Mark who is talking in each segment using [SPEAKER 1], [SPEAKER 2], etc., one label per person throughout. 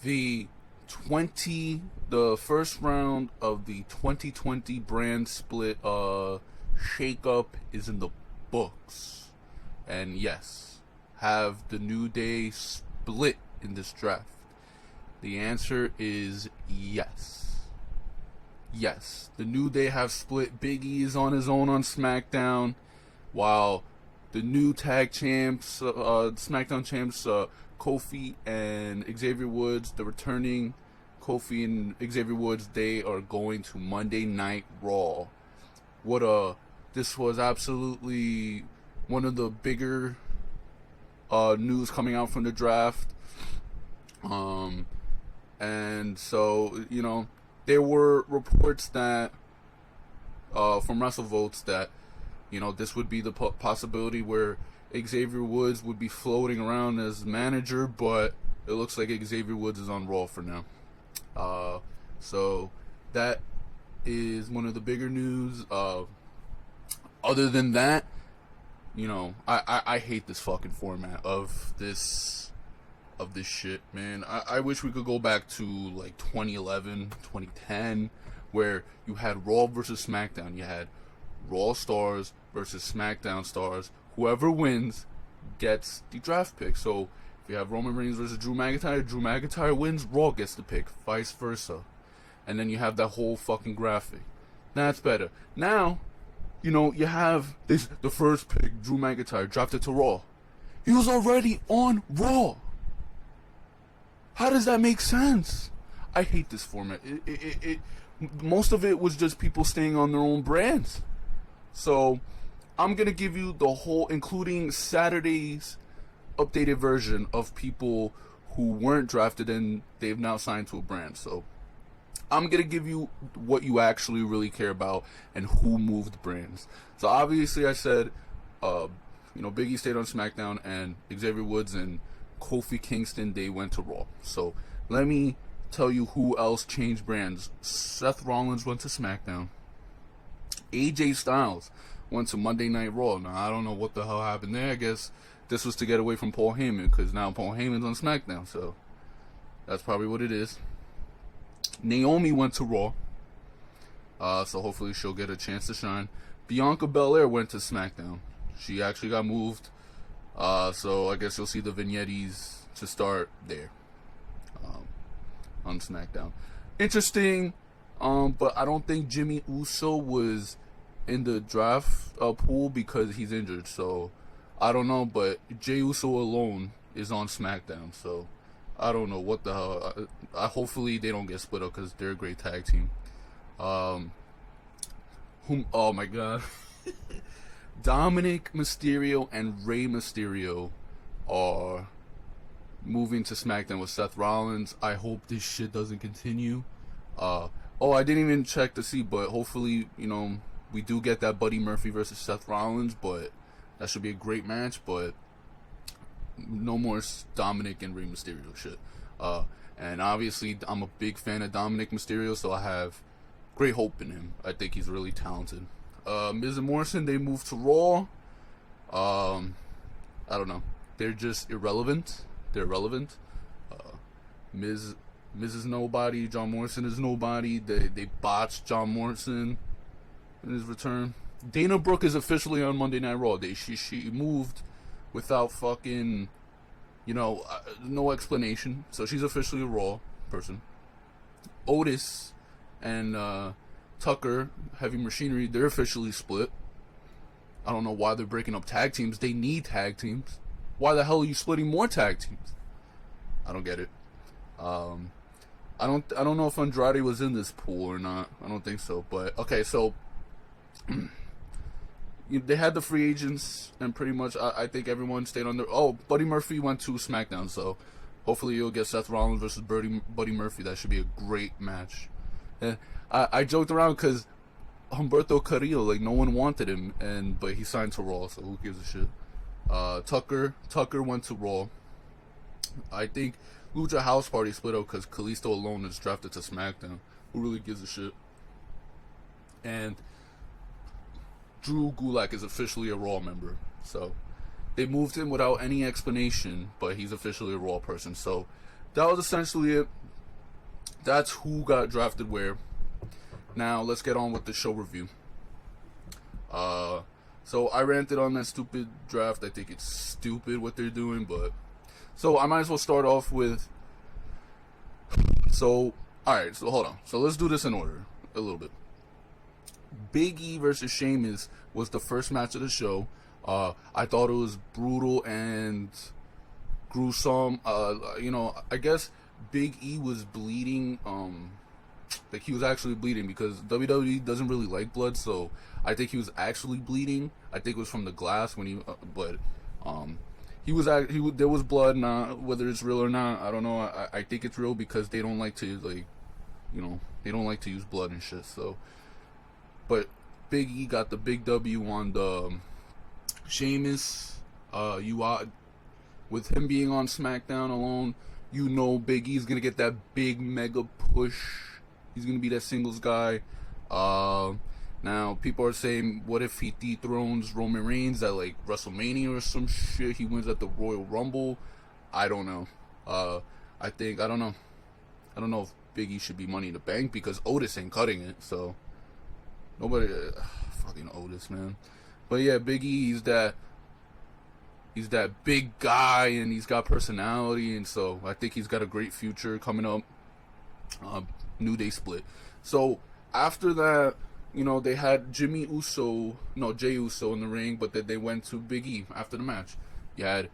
[SPEAKER 1] The the first round of the 2020 brand split shakeup is in the books. And yes, have the New Day split in this draft? The answer is yes. Yes, the New Day have split. Big E is on his own on SmackDown, while the new tag champs, SmackDown champs, Kofi and Xavier Woods, the returning Kofi and Xavier Woods, they are going to Monday Night Raw. This was absolutely one of the bigger news coming out from the draft. And so, there were reports that, from WrestleVotes, that, this would be the possibility where Xavier Woods would be floating around as manager, but it looks like Xavier Woods is on Raw for now. So that is one of the bigger news. Other than that, I hate this fucking format of this shit, man. I wish we could go back to like 2011, 2010, where you had Raw versus SmackDown. You had Raw stars versus SmackDown stars. Whoever wins gets the draft pick. So if you have Roman Reigns versus Drew McIntyre wins, Raw gets the pick, vice versa. And then you have that whole fucking graphic. That's better. Now, you have the first pick, Drew McIntyre, drafted to Raw. He was already on Raw. How does that make sense? I hate this format. Most of it was just people staying on their own brands. So I'm going to give you the whole, including Saturday's updated version of people who weren't drafted and they've now signed to a brand. So I'm going to give you what you actually really care about and who moved brands. So obviously I said, Big E stayed on SmackDown and Xavier Woods and Kofi Kingston, they went to Raw. So let me tell you who else changed brands. Seth Rollins went to SmackDown. AJ Styles went to Monday Night Raw. Now, I don't know what the hell happened there. I guess this was to get away from Paul Heyman, because now Paul Heyman's on SmackDown, so that's probably what it is. Naomi went to Raw, so hopefully she'll get a chance to shine. Bianca Belair went to SmackDown. She actually got moved, so I guess you'll see the vignettes to start there on SmackDown. Interesting, but I don't think Jimmy Uso was in the draft pool because he's injured, so I don't know, but Jey Uso alone is on SmackDown, so I don't know what the hell. Hopefully they don't get split up because they're a great tag team. Oh my god. Dominic Mysterio and Rey Mysterio are moving to SmackDown with Seth Rollins. I hope this shit doesn't continue. I didn't even check to see, but hopefully, we do get that Buddy Murphy versus Seth Rollins, but that should be a great match, but no more Dominic and Rey Mysterio shit. And obviously, I'm a big fan of Dominic Mysterio, so I have great hope in him. I think he's really talented. Miz and Morrison, they moved to Raw. I don't know. They're just irrelevant. They're irrelevant. Miz is nobody. John Morrison is nobody. They botched John Morrison in his return. Dana Brooke is officially on Monday Night Raw. She moved without fucking, no explanation. So she's officially a Raw person. Otis and Tucker, Heavy Machinery, they're officially split. I don't know why they're breaking up tag teams. They need tag teams. Why the hell are you splitting more tag teams? I don't get it. I don't know if Andrade was in this pool or not. I don't think so. But okay, so they had the free agents, and pretty much I think everyone stayed on their. Oh, Buddy Murphy went to SmackDown, so hopefully you'll get Seth Rollins versus Buddy Murphy. That should be a great match. And I joked around because Humberto Carrillo, like, no one wanted him, but he signed to Raw, so who gives a shit? Tucker went to Raw. I think Lucha House Party split up because Kalisto alone is drafted to SmackDown. Who really gives a shit? And Drew Gulak is officially a Raw member. So they moved him without any explanation, but he's officially a Raw person. So that was essentially it. That's who got drafted where. Now let's get on with the show review. So I ranted on that stupid draft. I think it's stupid what they're doing, but so I might as well start off with. So alright, so hold on. So let's do this in order a little bit. Big E versus Sheamus was the first match of the show. I thought it was brutal and gruesome. I guess Big E was bleeding. Like he was actually bleeding because WWE doesn't really like blood, so I think he was actually bleeding. I think it was from the glass when there was blood. Now whether it's real or not, I don't know. I think it's real because they don't like to they don't like to use blood and shit. So, but Big E got the big W on the Sheamus. With him being on SmackDown alone, Big E's gonna get that big mega push. He's gonna be that singles guy. Now people are saying, what if he dethrones Roman Reigns at like WrestleMania or some shit? He wins at the Royal Rumble. I don't know. I don't know. I don't know if Big E should be Money in the Bank because Otis ain't cutting it. So nobody, fucking Otis, man. But yeah, Big E, he's that big guy and he's got personality, and so I think he's got a great future coming up. New Day split. So after that, they had Jay Uso in the ring, but then they went to Big E after the match. You had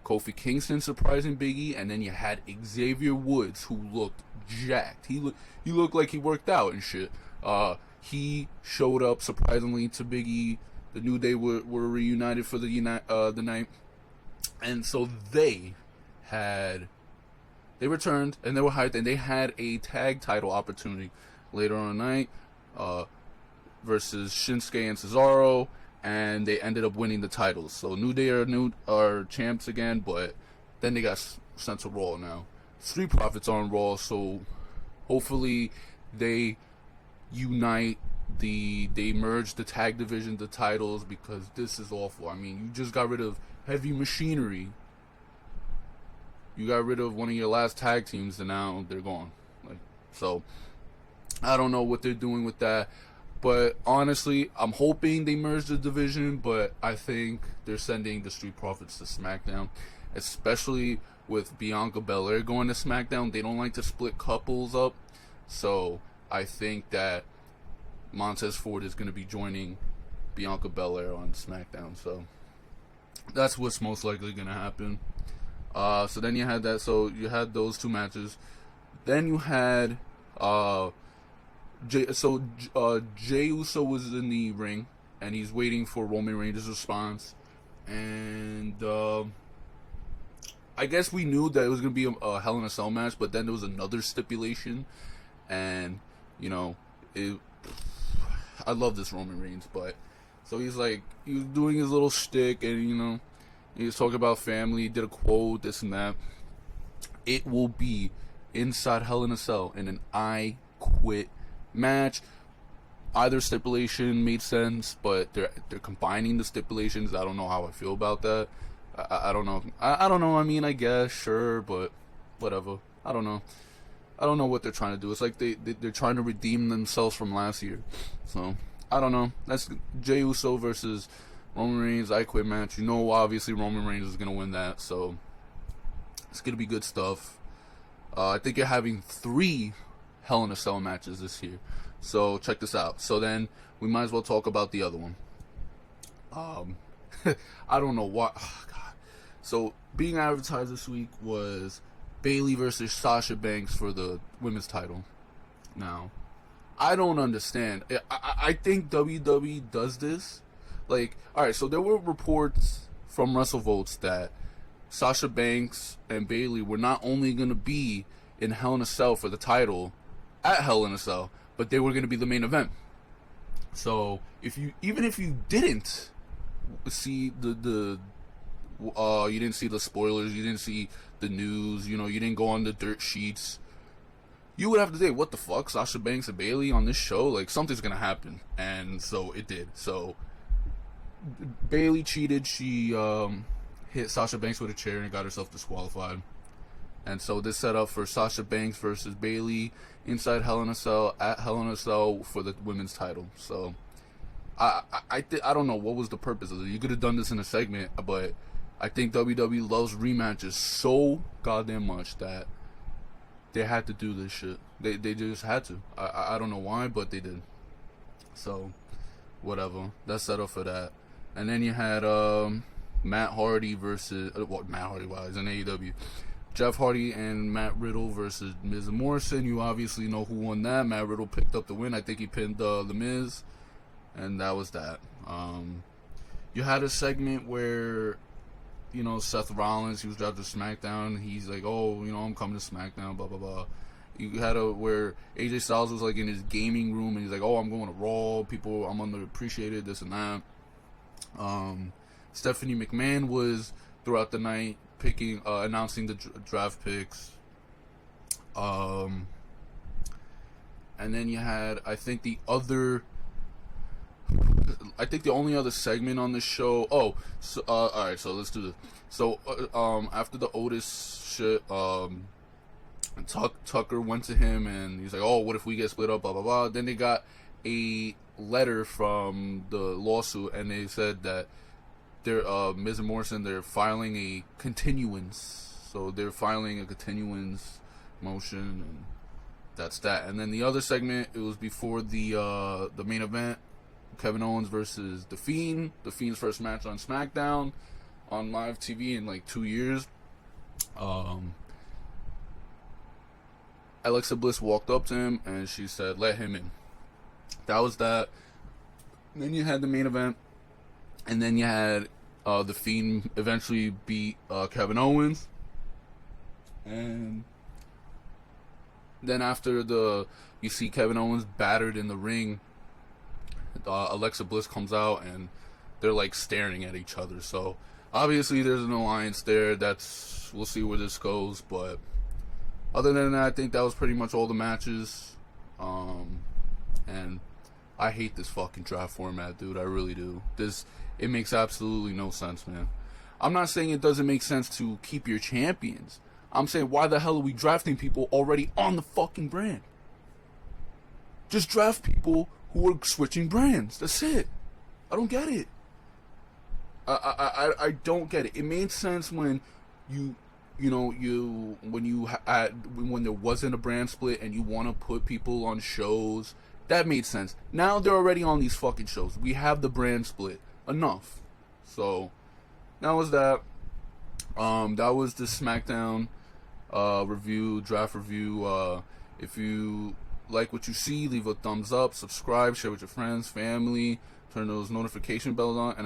[SPEAKER 1] Kofi Kingston surprising Big E, and then you had Xavier Woods, who looked jacked. He looked like he worked out and shit. He showed up surprisingly to Big E. The New Day were reunited for the night, and so they returned and they were hyped, and they had a tag title opportunity later on the night versus Shinsuke and Cesaro, and they ended up winning the titles. So New Day are champs again, but then they got sent to Raw now. Street Profits are on Raw, so hopefully they unite. They merge the tag division, the titles, because this is awful. I mean, you just got rid of Heavy Machinery. You got rid of one of your last tag teams, and now they're gone. So I don't know what they're doing with that. But honestly, I'm hoping they merge the division, but I think they're sending the Street Profits to SmackDown, especially with Bianca Belair going to SmackDown. They don't like to split couples up, so I think that Montez Ford is going to be joining Bianca Belair on SmackDown. So that's what's most likely going to happen. So then you had that. So you had those two matches. Then you had Jay Uso was in the ring, and he's waiting for Roman Reigns' response. And I guess we knew that it was going to be a Hell in a Cell match, but then there was another stipulation, and I love this Roman Reigns, but so he was doing his little shtick, and he was talking about family, he did a quote, this and that. It will be inside Hell in a Cell in an I Quit match. Either stipulation made sense, but they're combining the stipulations. I don't know how I feel about that. I don't know. I don't know. I mean, I guess, sure, but whatever. I don't know. I don't know what they're trying to do. It's like they're trying to redeem themselves from last year. So, I don't know. That's Jey Uso versus Roman Reigns, I Quit match. Obviously Roman Reigns is going to win that. So, it's going to be good stuff. I think you're having 3 Hell in a Cell matches this year. So, check this out. So, then we might as well talk about the other one. I don't know what. Oh, God. So, being advertised this week was Bayley versus Sasha Banks for the women's title. Now, I don't understand. I think WWE does this. Alright, so there were reports from WrestleVotes that Sasha Banks and Bayley were not only going to be in Hell in a Cell for the title at Hell in a Cell, but they were going to be the main event. So, even if you didn't see you didn't see the spoilers, you didn't see the news, you didn't go on the dirt sheets, you would have to say, what the fuck, Sasha Banks and Bayley on this show? Something's gonna happen. And so it did. So Bayley cheated. She hit Sasha Banks with a chair and got herself disqualified. And so this set up for Sasha Banks versus Bayley inside Hell in a Cell at Hell in a Cell for the women's title. So I don't know what was the purpose of it. You could have done this in a segment, but I think WWE loves rematches so goddamn much that they had to do this shit. They just had to. I don't know why, but they did. So whatever. That's set up for that. And then you had Matt Hardy versus Matt Hardy. Wow, he's in AEW. Jeff Hardy and Matt Riddle versus Miz and Morrison. You obviously know who won that. Matt Riddle picked up the win. I think he pinned The Miz. And that was that. You had a segment where, you know, Seth Rollins, he was drafted to SmackDown. He's like, oh, you know, I'm coming to SmackDown, blah, blah, blah. You had where AJ Styles was like in his gaming room and he's like, oh, I'm going to Raw. People, I'm underappreciated, this and that. Stephanie McMahon was throughout the night announcing the draft picks. And then you had, I think the only other segment on the show. All right, so let's do this. So, after the Otis shit, Tucker went to him and he's like, "Oh, what if we get split up?" Blah blah blah. Then they got a letter from the lawsuit, and they said that they're Miz and Morrison, they're filing a continuance. So they're filing a continuance motion, and that's that. And then the other segment, it was before the main event. Kevin Owens versus The Fiend. The Fiend's first match on SmackDown on live TV in like 2 years. Alexa Bliss walked up to him and she said, "Let him in." That was that. And then you had the main event, and then you had The Fiend eventually beat Kevin Owens, and then after you see Kevin Owens battered in the ring. Alexa Bliss comes out and they're like staring at each other. So obviously there's an alliance there. We'll see where this goes. But other than that, I think that was pretty much all the matches. And I hate this fucking draft format, dude. I really do. It makes absolutely no sense, man. I'm not saying it doesn't make sense to keep your champions. I'm saying, why the hell are we drafting people already on the fucking brand? Just draft people who are switching brands. That's it. I don't get it. I don't get it. It made sense when when there wasn't a brand split and you want to put people on shows. That made sense. Now they're already on these fucking shows. We have the brand split. Enough. So that was that. That was the SmackDown draft review. If you like what you see, leave a thumbs up, subscribe, share with your friends, family, turn those notification bells on, and